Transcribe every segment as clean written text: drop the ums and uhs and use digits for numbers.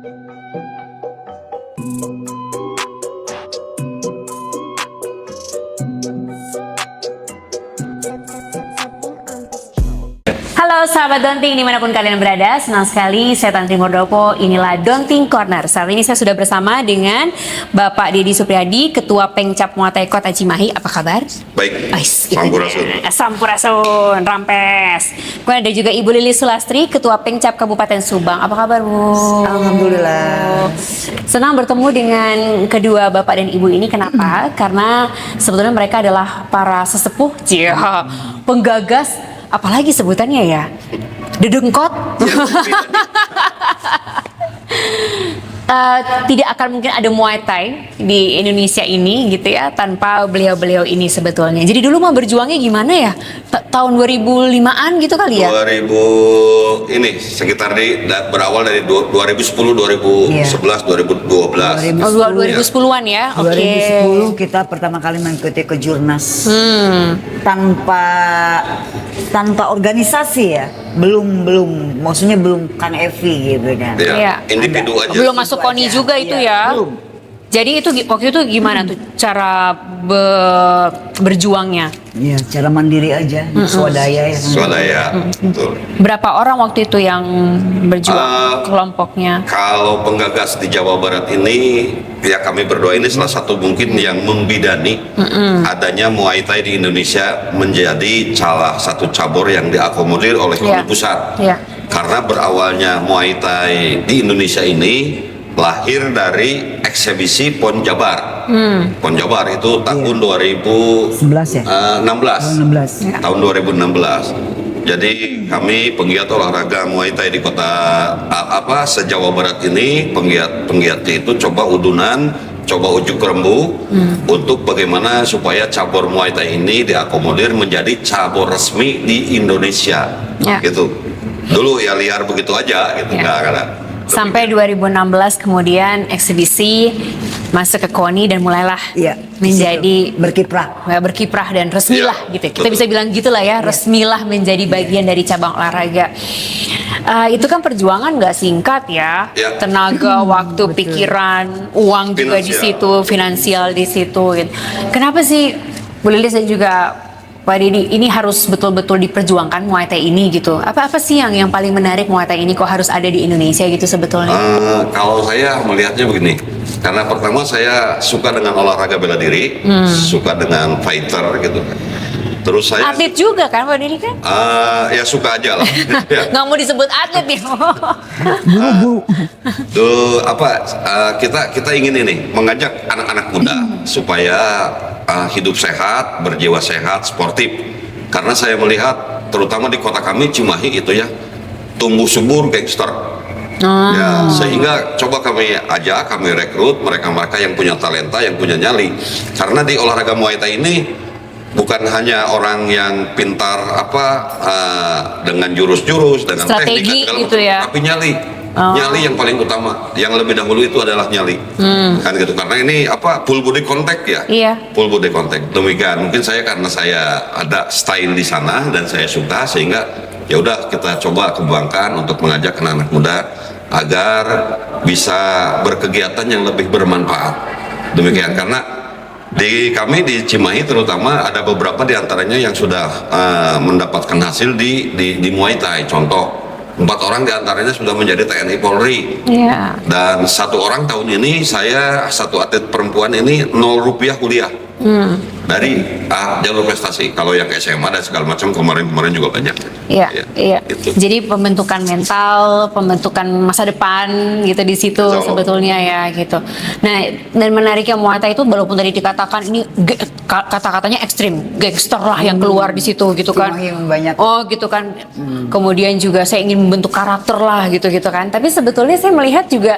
Halo sahabat Donting dimanapun kalian berada, senang sekali saya Tantri Murdoko, inilah Donting Corner. Saat ini saya sudah bersama dengan Bapak Deddy Supriyadi, Ketua Pengcap Muay Thai Kota Cimahi. Apa kabar? Baik, Ais, Sampurasun. Sampurasun, Rampes. Kemudian ada juga Ibu Lilis Sulastri, Ketua Pengcap Kabupaten Subang. Apa kabar Bu? Alhamdulillah. Senang bertemu dengan kedua Bapak dan Ibu ini. Kenapa? Karena sebetulnya mereka adalah para sesepuh, penggagas, apalagi sebutannya ya, dedengkot. Tidak akan mungkin ada Muay Thai di Indonesia ini gitu ya tanpa beliau-beliau ini sebetulnya. Jadi dulu mau berjuangnya gimana ya? Tahun 2005-an gitu kali ya? 2000 ini sekitar berawal dari 2010, 2011, 2012. 2010-an ya? Oke. 2010 kita pertama kali mengikuti kejurnas. Tanpa organisasi ya. Belum maksudnya belum kan Evi gitu kan. Iya. Individu aja. Belum masuk KONI juga itu ya? Belum. Jadi itu waktu itu gimana tuh cara berjuangnya? Iya, cara mandiri aja, swadaya ya. Swadaya, betul. Berapa orang waktu itu yang berjuang kelompoknya? Kalau penggagas di Jawa Barat ini, ya kami berdua ini salah satu mungkin yang membidani adanya Muay Thai di Indonesia menjadi salah satu cabur yang diakomodir oleh KONI Pusat. Karena berawalnya Muay Thai di Indonesia ini lahir dari eksebisi PON Jabar. PON Jabar itu tahun 2016 ya? 16. Tahun 2016. Jadi kami penggiat olahraga Muay Thai di kota se-Jawa Barat ini, penggiatnya itu coba udunan, coba ujuk rembu untuk bagaimana supaya cabur Muay Thai ini diakomodir menjadi cabur resmi di Indonesia. Gitu. Dulu ya liar begitu aja gitu, nggak ada. Sampai 2016 kemudian eksibisi masuk ke KONI dan mulailah menjadi berkiprah dan resmilah gitu. Kita bisa bilang gitulah ya, resmilah menjadi bagian dari cabang olahraga. Itu kan perjuangan nggak singkat ya. Tenaga, waktu, pikiran, uang juga di situ, finansial di situ gitu. Kenapa sih Bu Lilis dan juga Pak Deddy ini harus betul-betul diperjuangkan Muay Thai ini gitu? Apa sih yang paling menarik Muay Thai ini kok harus ada di Indonesia gitu sebetulnya? Kalau saya melihatnya begini, karena pertama saya suka dengan olahraga bela diri, suka dengan fighter gitu. Terus saya atlet juga kan Pak Deddy kan? Ya suka aja lah. Nggak mau disebut atlet nih. Kita ingin ini mengajak anak-anak muda supaya hidup sehat, berjiwa sehat, sportif. Karena saya melihat terutama di kota kami Cimahi itu ya tumbuh subur gangster. Ya, sehingga coba kami rekrut mereka-mereka yang punya talenta, yang punya nyali. Karena di olahraga Muay Thai ini bukan hanya orang yang pintar dengan jurus-jurus, dengan strategi teknik gitu ya, tapi nyali yang paling utama, yang lebih dahulu itu adalah nyali, kan gitu. Karena ini full body contact ya, full body contact. Demikian mungkin karena saya ada style di sana dan saya suka, sehingga ya udah kita coba kembangkan untuk mengajak anak-anak muda agar bisa berkegiatan yang lebih bermanfaat. Demikian karena kami di Cimahi terutama ada beberapa diantaranya yang sudah mendapatkan hasil di Muay Thai. Contoh, 4 orang diantaranya sudah menjadi TNI Polri. Dan 1 orang tahun ini satu atlet perempuan ini 0 rupiah kuliah dari jalur prestasi. Kalau yang ke SMA dan segala macam kemarin juga banyak. Gitu. Jadi pembentukan mental, pembentukan masa depan gitu di situ sebetulnya ya gitu. Nah, dan menariknya Muay Thai itu walaupun tadi dikatakan ini kata-katanya ekstrim, gangster lah yang keluar di situ gitu kan. Gitu kan. Kemudian juga saya ingin membentuk karakter lah gitu kan. Tapi sebetulnya saya melihat juga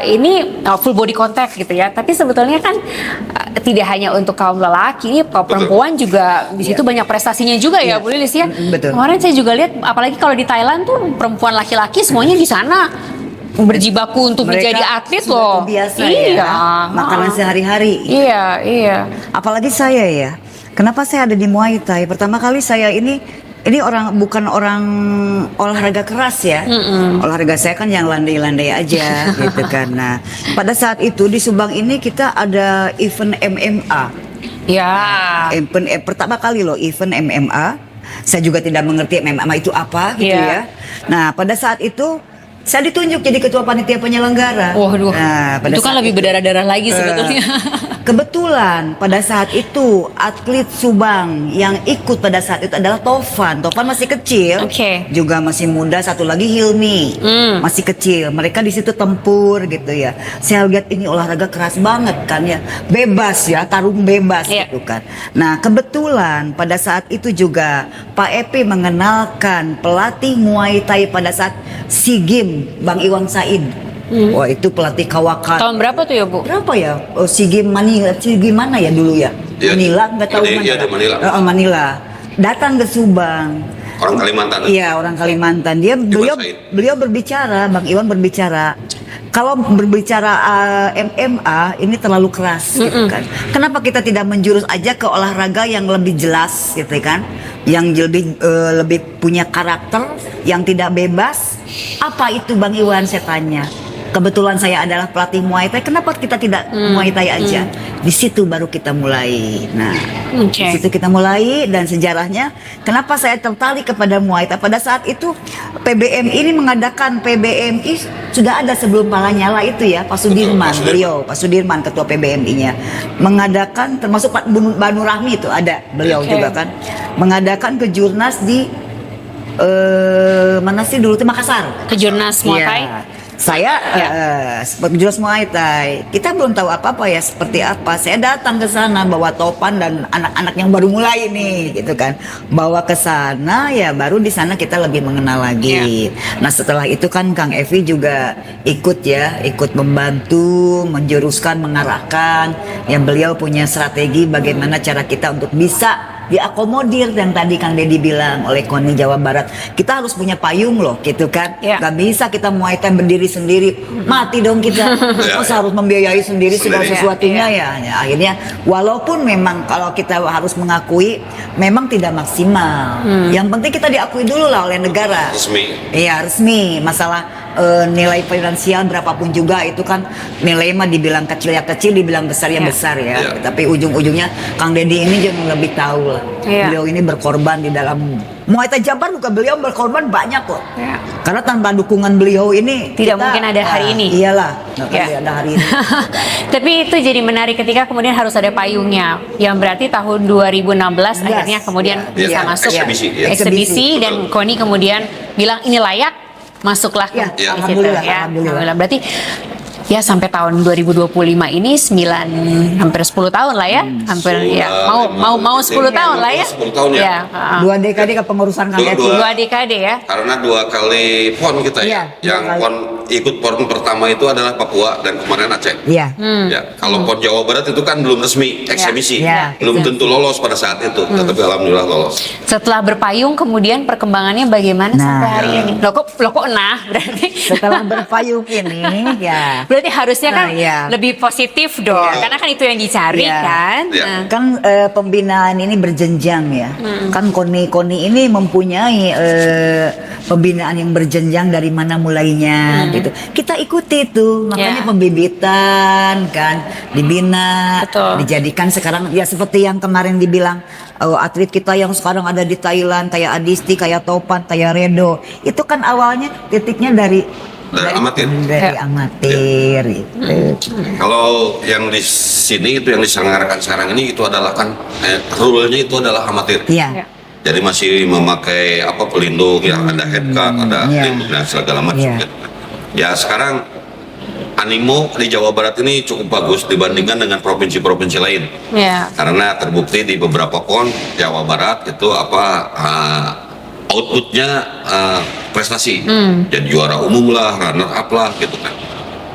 ini full body contact gitu ya. Tapi sebetulnya kan tidak hanya untuk kaum lelaki, kaum perempuan juga di situ banyak prestasinya juga ya, Bu Lilis ya. Kemarin saya juga lihat, apalagi kalau di Thailand tuh perempuan laki-laki semuanya di sana berjibaku untuk menjadi atlet loh. Biasa ya, makanan sehari-hari. Iya. Apalagi saya ya. Kenapa saya ada di Muay Thai? Pertama kali saya ini ini bukan orang olahraga keras ya. Olahraga saya kan yang landai-landai aja gitu kan. Nah, pada saat itu di Subang ini kita ada event MMA. Ya. Pertama kali loh event MMA. Saya juga tidak mengerti MMA itu apa gitu ya. Nah, pada saat itu saya ditunjuk jadi ketua panitia penyelenggara. Waduh. Nah, pada itu kan saat lebih berdarah-darah lagi sebetulnya. Kebetulan pada saat itu atlet Subang yang ikut pada saat itu adalah Tovan. Tovan masih kecil, juga masih muda. Satu lagi Hilmi, masih kecil. Mereka di situ tempur gitu ya. Saya lihat ini olahraga keras banget kan ya, bebas ya, tarung bebas gitu kan. Nah kebetulan pada saat itu juga Pak Epi mengenalkan pelatih Muay Thai pada saat SEA Games, Bang Iwan Said. Wah itu pelatih kawakan. Tahun berapa tuh ya Bu? Berapa ya? SEA Games mana ya dulu ya? Manila, nggak tahu mana. Iya, Manila. Manila. Datang ke Subang. Orang Kalimantan. Iya, orang Kalimantan. Beliau berbicara, Bang Iwan berbicara. Kalau berbicara MMA ini terlalu keras gitu kan. Kenapa kita tidak menjurus aja ke olahraga yang lebih jelas gitu kan? Yang lebih punya karakter, yang tidak bebas. Apa itu Bang Iwan, saya tanya. Kebetulan saya adalah pelatih Muay Thai. Kenapa kita tidak Muay Thai aja? Di situ baru kita mulai. Nah, di situ kita mulai dan sejarahnya. Kenapa saya tertarik kepada Muay Thai? Pada saat itu PBMI ini mengadakan PBMI sudah ada sebelum Pak Lanyala itu ya, Pak Sudirman, Pak Sudirman ketua PBMI-nya mengadakan, termasuk Pak Banu Rahmi itu ada beliau juga kan, mengadakan kejurnas di mana sih dulu tuh, Makassar. Kejurnas Muay Thai. Saya jurus Muay Thai. Kita belum tahu apa-apa ya seperti apa. Saya datang ke sana bawa Topan dan anak-anak yang baru mulai nih, gitu kan. Bawa ke sana ya, baru di sana kita lebih mengenal lagi. Nah, setelah itu kan Kang Evi juga ikut membantu, menjuruskan, mengarahkan. Yang beliau punya strategi bagaimana cara kita untuk bisa diakomodir yang tadi Kang Deddy bilang oleh KONI Jawa Barat. Kita harus punya payung loh gitu kan. Gak bisa kita Muay Thai berdiri sendiri, mati dong kita. Masa harus membiayai sendiri segala sesuatunya ya. Akhirnya walaupun memang kalau kita harus mengakui memang tidak maksimal. Yang penting kita diakui dulu lah oleh negara. Iya resmi. Masalah nilai finansial berapapun juga itu kan nilai mah dibilang kecil ya kecil, dibilang besar ya besar ya. Tapi ujung-ujungnya Kang Deddy ini jangan lebih tahu lah. Beliau ini berkorban di dalam Muay Thai Jabar, juga beliau berkorban banyak kok. Karena tanpa dukungan beliau ini tidak mungkin ada hari ini. Iyalah, ada hari ini. Tapi itu jadi menarik ketika kemudian harus ada payungnya, yang berarti tahun 2016 akhirnya kemudian bisa masuk eksebisi dan KONI kemudian bilang ini layak, masuklah ke situ. Alhamdulillah. Berarti ya sampai tahun 2025 ini hampir 10 tahun lah ya. Hampir mau 10 tahun lah ya. 10 tahun ya. 2 dekade kepengurusan Kang Evi. 2 dekade ya. Karena 2 kali PON kita ya. Yang PON ikut PON pertama itu adalah Papua dan kemarin Aceh. Ya. Kalau PON Jawa Barat itu kan belum resmi eksebisi. Belum tentu lolos pada saat itu. Tetapi alhamdulillah lolos. Setelah berpayung kemudian perkembangannya bagaimana sampai hari ini? Loh kok berarti setelah berpayung ini ya. Berarti harusnya kan lebih positif dong, karena kan itu yang dicari kan. Kan pembinaan ini berjenjang ya. Kan KONI ini mempunyai pembinaan yang berjenjang dari mana mulainya gitu. Kita ikuti tuh, makanya pembibitan kan dibina, dijadikan sekarang ya seperti yang kemarin dibilang atlet kita yang sekarang ada di Thailand kayak Adisti, kayak Topan, kayak Redo. Itu kan awalnya titiknya dari amatir. Gitu. Kalau yang di sini itu yang diselenggarakan sekarang ini itu adalah kan rule-nya itu adalah amatir. Jadi masih memakai pelindung yang ada headguard, ada pelindung dan segala macam. Ya sekarang animo di Jawa Barat ini cukup bagus dibandingkan dengan provinsi-provinsi lain. Karena terbukti di beberapa PON Jawa Barat itu outputnya prestasi, jadi juara umum lah, runner up lah gitu kan.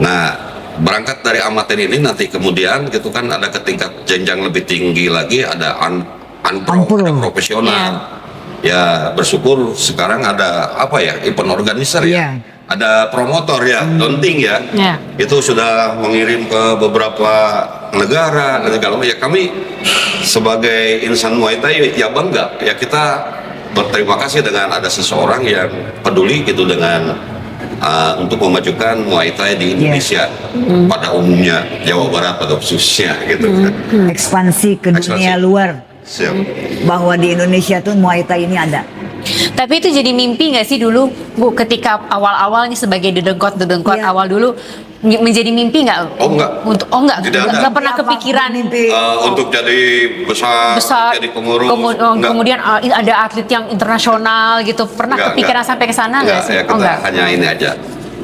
Nah berangkat dari amatir ini nanti kemudian gitu kan ada ke tingkat jenjang lebih tinggi lagi, ada unpro, ada profesional. Ya bersyukur sekarang ada event organizer ada promotor donting itu sudah mengirim ke beberapa negara dan segala macam. Ya kami sebagai insan Muay Thai ya bangga ya, kita berterima kasih dengan ada seseorang yang peduli gitu dengan untuk memajukan Muay Thai di Indonesia pada umumnya, Jawa Barat pada khususnya gitu kan. Ekspansi ke dunia luar. Siap. Bahwa di Indonesia tuh Muay Thai ini ada. Tapi itu jadi mimpi nggak sih dulu, Bu, ketika awal-awalnya sebagai dedengkot Iya. awal dulu menjadi mimpi nggak? Oh, enggak. Tidak pernah kepikiran Mimpi. Untuk jadi besar, jadi pengurus. Enggak. Kemudian ada atlet yang internasional gitu, pernah Enggak, kepikiran enggak. sampai ke sana nggak sih? Ya, kita hanya ini aja.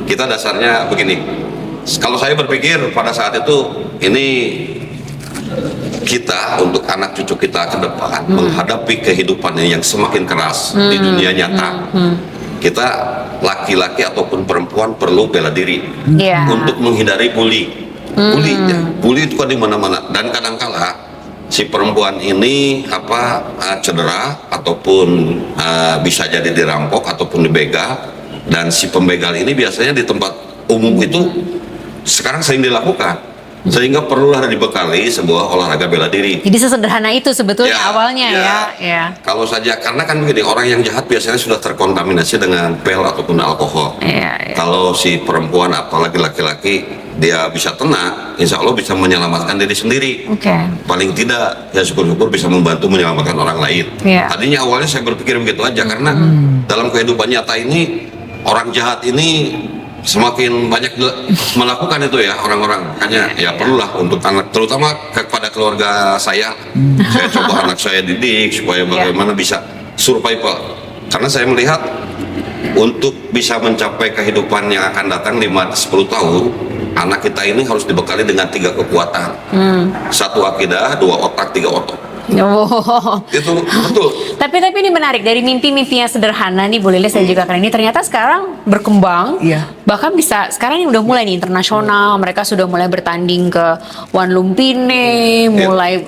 Kita dasarnya begini. Kalau saya berpikir pada saat itu ini kita untuk anak cucu kita ke depan menghadapi kehidupan yang semakin keras di dunia nyata. Kita laki-laki ataupun perempuan perlu bela diri Iya. untuk menghindari bully. Bully itu kan di mana-mana dan kadangkala si perempuan ini cedera ataupun bisa jadi dirampok ataupun dibegal, dan si pembegal ini biasanya di tempat umum itu sekarang sering dilakukan, sehingga perlulah dibekali sebuah olahraga bela diri. Jadi sesederhana itu sebetulnya awalnya ya. Kalau saja karena kan begini, orang yang jahat biasanya sudah terkontaminasi dengan pil ataupun alkohol. Iya. Kalau si perempuan apalagi laki-laki dia bisa tenang, insya Allah bisa menyelamatkan diri sendiri. Oke. Paling tidak ya syukur-syukur bisa membantu menyelamatkan orang lain. Iya. Tadinya awalnya saya berpikir begitu aja karena dalam kehidupan nyata ini orang jahat ini semakin banyak melakukan itu ya orang-orang. Hanya ya perlulah untuk anak, terutama kepada keluarga saya. Saya coba anak saya didik supaya bagaimana bisa survive. Karena saya melihat untuk bisa mencapai kehidupan yang akan datang 5-10 tahun, anak kita ini harus dibekali dengan 3 kekuatan. 1 akidah, 2 otak, 3 otot. Oh. Itu betul. Tapi ini menarik, dari mimpi-mimpi yang sederhana nih Bu Lilis dan juga kalian ini ternyata sekarang berkembang. Iya. Bahkan bisa sekarang ini udah mulai nih internasional, mereka sudah mulai bertanding ke One Lumpine, mulai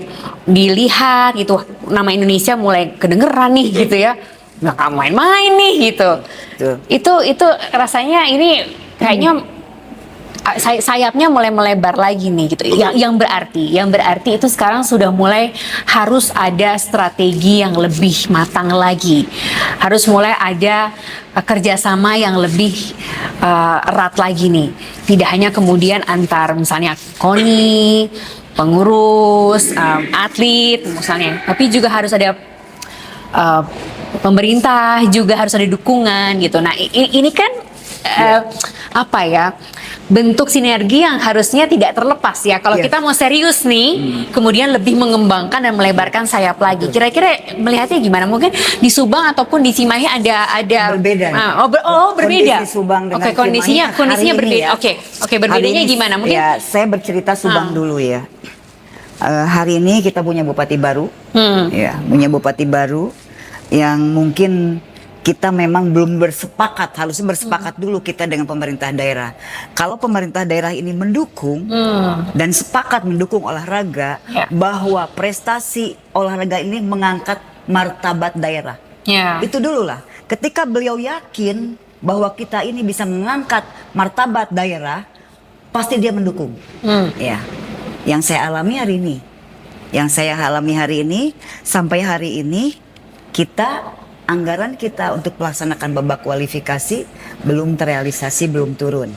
dilihat gitu. Nama Indonesia mulai kedengeran nih gitu ya. Nggak main-main nih gitu. Itu rasanya ini kayaknya sayapnya mulai melebar lagi nih gitu. Yang berarti itu sekarang sudah mulai harus ada strategi yang lebih matang lagi. Harus mulai ada kerjasama yang lebih erat lagi nih. Tidak hanya kemudian antar misalnya KONI, pengurus, atlet misalnya, tapi juga harus ada pemerintah, juga harus ada dukungan gitu. Nah ini kan bentuk sinergi yang harusnya tidak terlepas ya. Kalau kita mau serius nih, kemudian lebih mengembangkan dan melebarkan sayap lagi. Kira-kira melihatnya gimana? Mungkin di Subang ataupun di Cimahi ada berbeda. Berbeda. Kondisi Subang dengan kondisinya Cimahi hari berbeda. ini Oke, berbedanya ini, gimana? Mungkin ya, saya bercerita Subang dulu ya. Hari ini kita punya bupati baru. Ya, punya bupati baru yang mungkin kita memang belum bersepakat, harusnya bersepakat dulu kita dengan pemerintah daerah. Kalau pemerintah daerah ini mendukung dan sepakat mendukung olahraga, bahwa prestasi olahraga ini mengangkat martabat daerah. Itu dulu lah. Ketika beliau yakin bahwa kita ini bisa mengangkat martabat daerah, pasti dia mendukung. Ya, yang saya alami hari ini, sampai hari ini anggaran kita untuk melaksanakan babak kualifikasi belum terrealisasi, belum turun.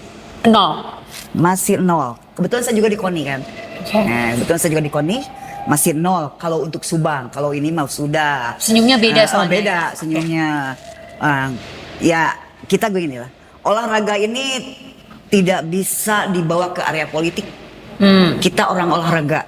Masih nol. Kebetulan saya juga di KONI kan. Kebetulan saya juga di KONI, masih nol. Kalau untuk Subang, kalau ini mah sudah. Senyumnya beda soalnya. Beda senyumnya. Ya kita begini lah. Olahraga ini tidak bisa dibawa ke area politik. Kita orang olahraga,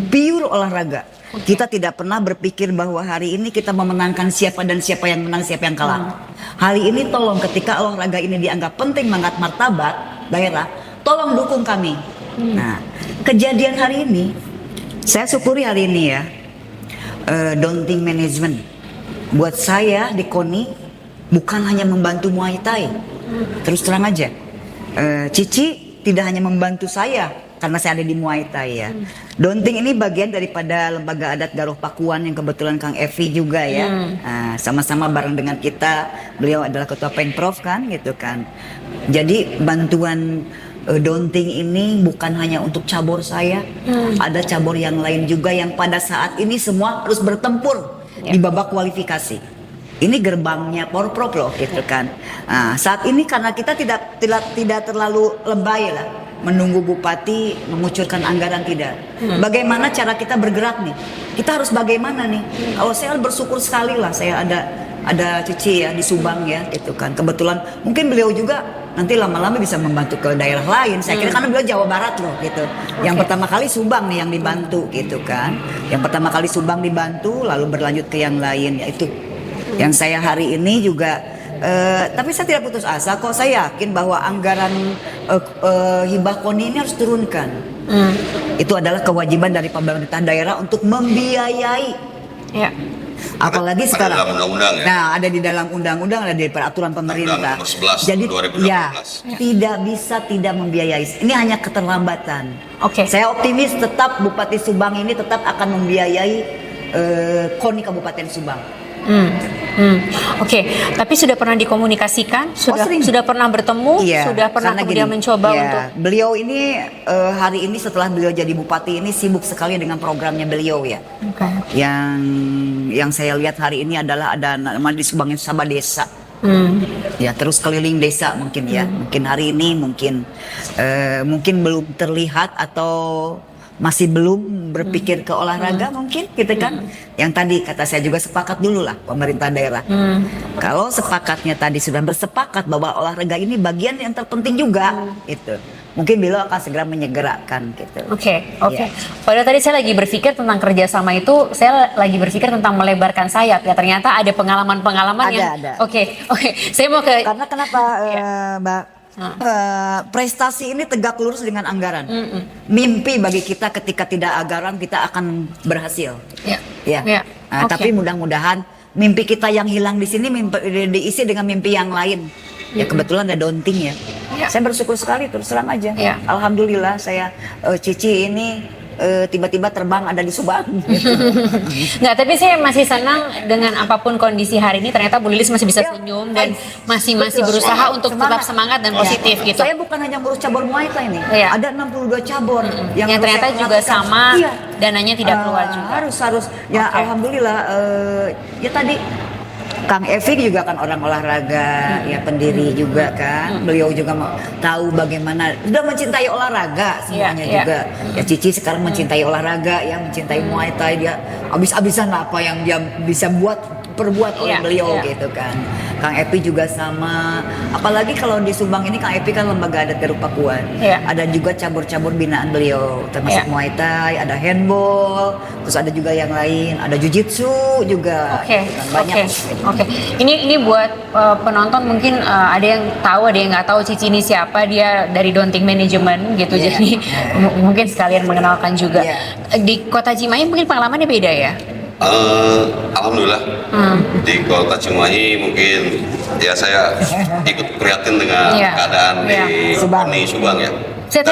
pure olahraga. Kita tidak pernah berpikir bahwa hari ini kita memenangkan siapa dan siapa yang menang, siapa yang kalah. Hari ini tolong ketika olahraga ini dianggap penting mengangkat martabat daerah, tolong dukung kami. Nah, kejadian hari ini, saya syukuri hari ini ya, daunting management. Buat saya di KONI bukan hanya membantu Muay Thai. Terus terang aja, Cici tidak hanya membantu saya karena saya ada di Muay Thai ya. Daunting ini bagian daripada lembaga adat Garuh Pakuan yang kebetulan Kang Evi juga ya. Sama-sama bareng dengan kita. Beliau adalah ketua Pengprov kan gitu kan. Jadi bantuan Daunting ini bukan hanya untuk cabur saya. Ada cabur yang lain juga yang pada saat ini semua harus bertempur di babak kualifikasi. ini gerbangnya Porprov loh gitu kan. Nah, saat ini karena kita tidak terlalu lebay lah menunggu bupati mengucurkan anggaran, tidak. Bagaimana cara kita bergerak nih? Kita harus bagaimana nih? Kalau saya bersyukur sekali lah, saya ada cuci ya di Subang ya gitu kan. Kebetulan mungkin beliau juga nanti lama-lama bisa membantu ke daerah lain. Saya kira karena beliau Jawa Barat loh gitu. Yang pertama kali Subang nih yang dibantu gitu kan. Yang pertama kali Subang dibantu, lalu berlanjut ke yang lain, yaitu yang saya hari ini juga. Tapi saya tidak putus asa kok. Saya yakin bahwa anggaran hibah KONI ini harus turunkan. Itu adalah kewajiban dari pemerintah daerah untuk membiayai. Ya. Apalagi sekarang. Ada dalam undang-undang ya. Nah, ada di dalam undang-undang, ada di peraturan pemerintah. Nomor 11 Jadi 2018. ya tidak bisa tidak membiayai. Ini hanya keterlambatan. Oke. Saya optimis tetap Bupati Subang ini tetap akan membiayai KONI Kabupaten Subang. Oke, tapi sudah pernah dikomunikasikan, sudah pernah bertemu, iya, sudah pernah kemudian mencoba untuk. Beliau ini hari ini setelah beliau jadi bupati ini sibuk sekali dengan programnya beliau ya. Okay. Yang saya lihat hari ini adalah ada nama di Subang Sabah Desa. Ya, terus keliling desa mungkin ya. Mungkin hari ini mungkin belum terlihat atau masih belum berpikir ke olahraga mungkin gitu kan. Yang tadi kata saya juga sepakat dulu lah pemerintah daerah. Kalau sepakatnya tadi sudah bersepakat bahwa olahraga ini bagian yang terpenting juga itu. Mungkin beliau akan segera menyegerakan gitu. Oke. Padahal tadi saya lagi berpikir tentang kerjasama itu, saya lagi berpikir tentang melebarkan sayap ya. Ternyata ada pengalaman-pengalaman yang. Ada. Oke. Saya mau ke. Karena kenapa Mbak? Prestasi ini tegak lurus dengan anggaran. Mimpi bagi kita ketika tidak anggaran kita akan berhasil. Tapi mudah-mudahan mimpi kita yang hilang di sini diisi dengan mimpi yang lain. Ya kebetulan ada Daunting ya. Saya bersyukur sekali terus terang aja. Alhamdulillah saya Cici ini tiba-tiba terbang ada di Subang. Nggak, tapi saya masih senang dengan apapun kondisi hari ini. Ternyata Bu Lilis masih bisa senyum dan masih berusaha untuk tetap semangat dan positif gitu. Saya bukan hanya ngurus cabur Muay Thai nih. Ada 62 cabur yang ternyata juga sama dananya tidak keluar juga. Harus ya alhamdulillah ya tadi Kang Evi juga kan orang olahraga, ya pendiri juga kan. Beliau juga mau tahu bagaimana, sudah mencintai olahraga semuanya juga. Ya Cici sekarang mencintai olahraga, ya mencintai Muay Thai, dia habis-habisan apa yang dia bisa perbuat oleh beliau gitu kan. Kang Epi juga sama. Apalagi kalau di Subang ini Kang Epi kan lembaga adat Garup Pakuan. Ada juga cabur-cabur binaan beliau, termasuk Muay Thai, ada handball, terus ada juga yang lain, ada jujitsu juga. Banyak. Ini buat penonton mungkin ada yang tahu, ada yang nggak tahu Cici ini siapa. Dia dari Daunting Management gitu. Jadi mungkin sekalian mengenalkan juga. Di Kota Cimahi mungkin pengalamannya beda ya. Alhamdulillah di Kota Cimahi mungkin ya saya ikut prihatin dengan keadaan di Subang ya. Saya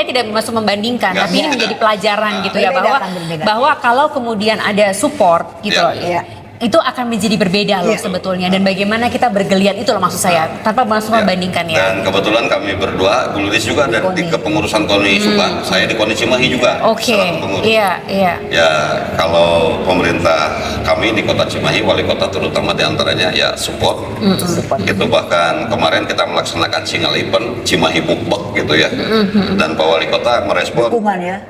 tidak masuk membandingkan, tapi ini menjadi pelajaran gitu ya, bahwa kalau kemudian ada support gitu itu akan menjadi berbeda loh sebetulnya, dan bagaimana kita bergeliat itu loh maksud saya, tanpa langsung membandingkan ya. Dan kebetulan kami berdua, Bu Lilis juga ada di kepengurusan KONI Subang, saya di KONI Cimahi juga. Ya kalau pemerintah kami di Kota Cimahi, wali kota terutama diantaranya ya support. Itu bahkan kemarin kita melaksanakan single event Cimahi Bukbek gitu ya. Dan Pak Wali Kota merespon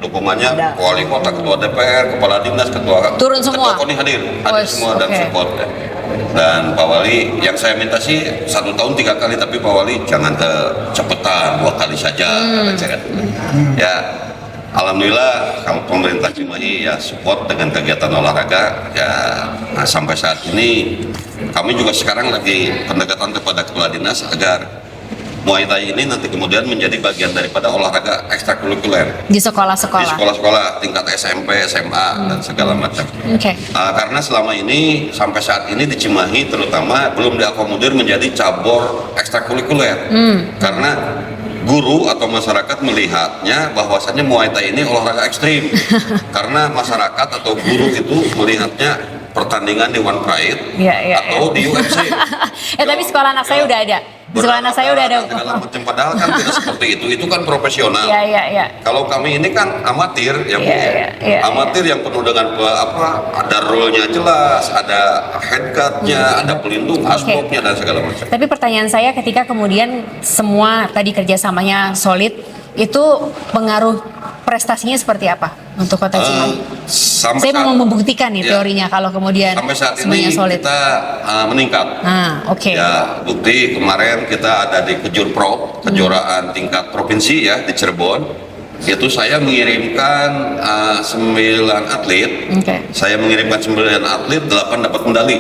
dukungannya, wali kota, ketua DPR, kepala dinas, ketua KONI hadir semua dan support ya. Dan Pak Wali yang saya minta sih 1 tahun 3 kali, tapi Pak Wali jangan kecepatan 2 kali saja. Ya alhamdulillah kalau pemerintah Cimahi ya support dengan kegiatan olahraga ya. Sampai saat ini kami juga sekarang lagi pendekatan kepada kepala dinas agar Muay Thai ini nanti kemudian menjadi bagian daripada olahraga ekstrakurikuler di sekolah-sekolah. Di sekolah-sekolah tingkat SMP, SMA dan segala macam. Karena selama ini sampai saat ini di Cimahi terutama belum diakomodir menjadi cabur ekstrakurikuler. Karena guru atau masyarakat melihatnya bahwasannya Muay Thai ini olahraga ekstrim. Karena masyarakat atau guru itu melihatnya pertandingan di One Pride atau di UFC. Tapi sekolah anak saya udah ada. Sekolah anak saya udah ada. Segala macam, padahal kan tidak seperti itu. Itu kan profesional. Iya. Kalau kami ini kan amatir, yang amatir yang penuh dengan ada rule-nya jelas, ada headguard-nya, ada pelindung asboknya dan segala macam. Tapi pertanyaan saya ketika kemudian semua tadi kerjasamanya solid, itu pengaruh prestasinya seperti apa untuk Kota Cimahi? Saya mau membuktikan nih teorinya kalau kemudian sampai saat semuanya ini solid. kita meningkat. Ya, bukti kemarin kita ada di Kejurprov, kejuaraan tingkat provinsi ya di Cirebon. Itu saya mengirimkan 9 atlet. Saya mengirimkan 9 atlet, 8 dapat medali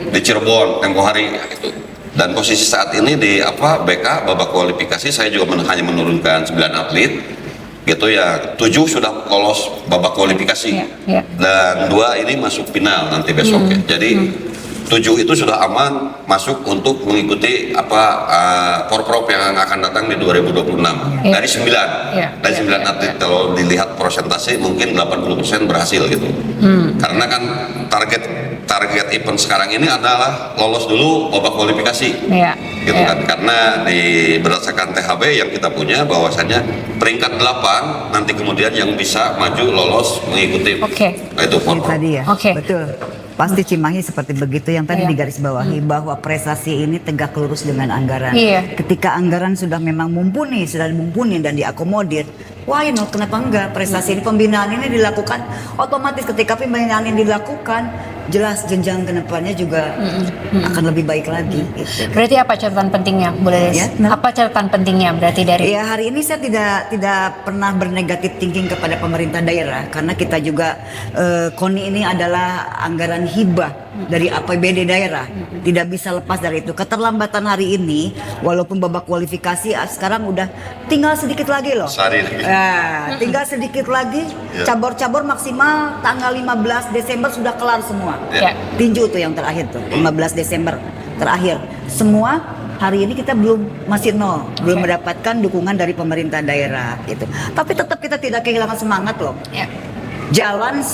di Cirebon tempo hari gitu. Dan posisi saat ini di BK babak kualifikasi saya juga hanya menurunkan 9 atlet gitu ya, 7 sudah lolos babak kualifikasi dan 2 ini masuk final nanti besok ya. Jadi 7 itu sudah aman masuk untuk mengikuti Porprov yang akan datang di 2026 dari 9 dari 9 atlet. Kalau dilihat persentase mungkin 80% berhasil gitu. Karena kan target event sekarang ini adalah lolos dulu babak kualifikasi gitu kan, karena berdasarkan THB yang kita punya bahwasannya peringkat 8 nanti kemudian yang bisa maju lolos mengikuti itu Porprov. Tadi ya, betul. Pasti Cimahi seperti begitu yang tadi digarisbawahi bahwa prestasi ini tegak lurus dengan anggaran. Ketika anggaran sudah memang mumpuni dan diakomodir, why not? Kenapa enggak? Prestasi ini, pembinaan ini dilakukan otomatis. Ketika pembinaan ini dilakukan, jelas jenjang kedepannya juga akan lebih baik lagi. Gitu. Berarti apa catatan pentingnya, Bu Lilis? Apa catatan pentingnya berarti dari? Ya, hari ini saya tidak pernah bernegatif thinking kepada pemerintah daerah karena kita juga KONI ini adalah anggaran hibah dari APBD daerah, tidak bisa lepas dari itu. Keterlambatan hari ini, walaupun babak kualifikasi sekarang udah tinggal sedikit lagi loh. Tinggal sedikit lagi, cabur-cabur maksimal tanggal 15 Desember sudah kelar semua. Tinju tuh yang terakhir tuh, 15 Desember terakhir. Semua hari ini kita masih nol, belum mendapatkan dukungan dari pemerintah daerah gitu. Tapi tetap kita tidak kehilangan semangat loh. Jalan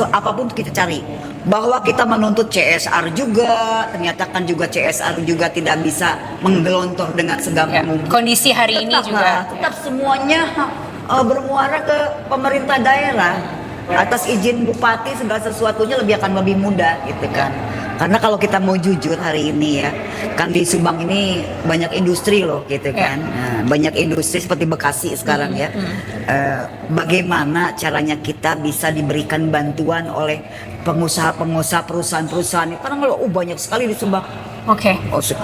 apapun kita cari. Bahwa kita menuntut CSR juga, ternyata kan juga CSR juga tidak bisa menggelontor dengan segampang mungkin. Kondisi hari ini juga tetap semuanya bermuara ke pemerintah daerah. Atas izin bupati segala sesuatunya akan lebih mudah gitu kan. Karena kalau kita mau jujur hari ini ya, kan di Subang ini banyak industri loh gitu kan. Banyak industri seperti Bekasi sekarang ya. Bagaimana caranya kita bisa diberikan bantuan oleh pengusaha-pengusaha, perusahaan-perusahaan. Karena kalau banyak sekali di Subang.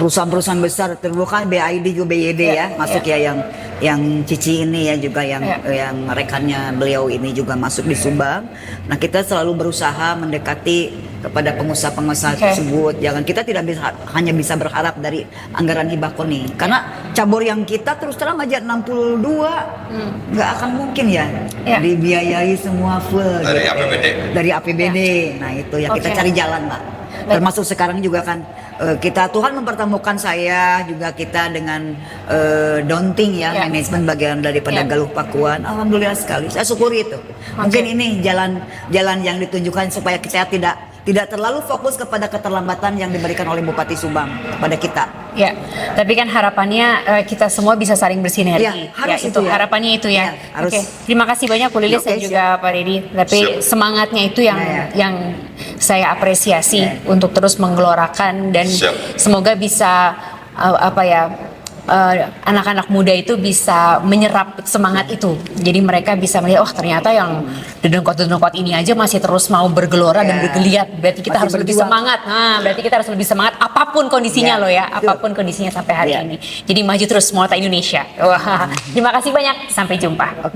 Perusahaan-perusahaan besar terbuka, BID juga BYD ya masuk ya yang Cici ini ya juga yang rekannya beliau ini juga masuk di Subang. Nah, kita selalu berusaha mendekati kepada pengusaha-pengusaha tersebut. Kita tidak hanya bisa berharap dari anggaran hibah KONI. Karena cabur yang kita terus terang aja 62 nggak akan mungkin ya dibiayai semua full dari APBD. Dari APBD. Nah, itu ya kita cari jalan lah. Termasuk sekarang juga kan Tuhan mempertemukan saya juga kita dengan Daunting manajemen bagian daripada Galuh Pakuan. Alhamdulillah sekali, saya syukuri itu. Mungkin ini jalan yang ditunjukkan supaya kita tidak terlalu fokus kepada keterlambatan yang diberikan oleh Bupati Subang kepada kita. Ya, tapi kan harapannya kita semua bisa saling bersinergi. Harapannya itu ya. Terima kasih banyak Bu Lilis dan juga Pak Deddy. Tapi semangatnya itu yang saya apresiasi untuk terus menggelorakan dan semoga bisa anak-anak muda itu bisa menyerap semangat itu. Jadi mereka bisa melihat, ternyata yang dedengkot-dedengkot ini aja masih terus mau bergelora dan bergeliat. Berarti kita harus lebih semangat. Berarti kita harus lebih semangat apapun kondisinya apapun kondisinya sampai hari ini. Jadi maju terus Muay Thai Indonesia. Terima kasih banyak. Sampai jumpa.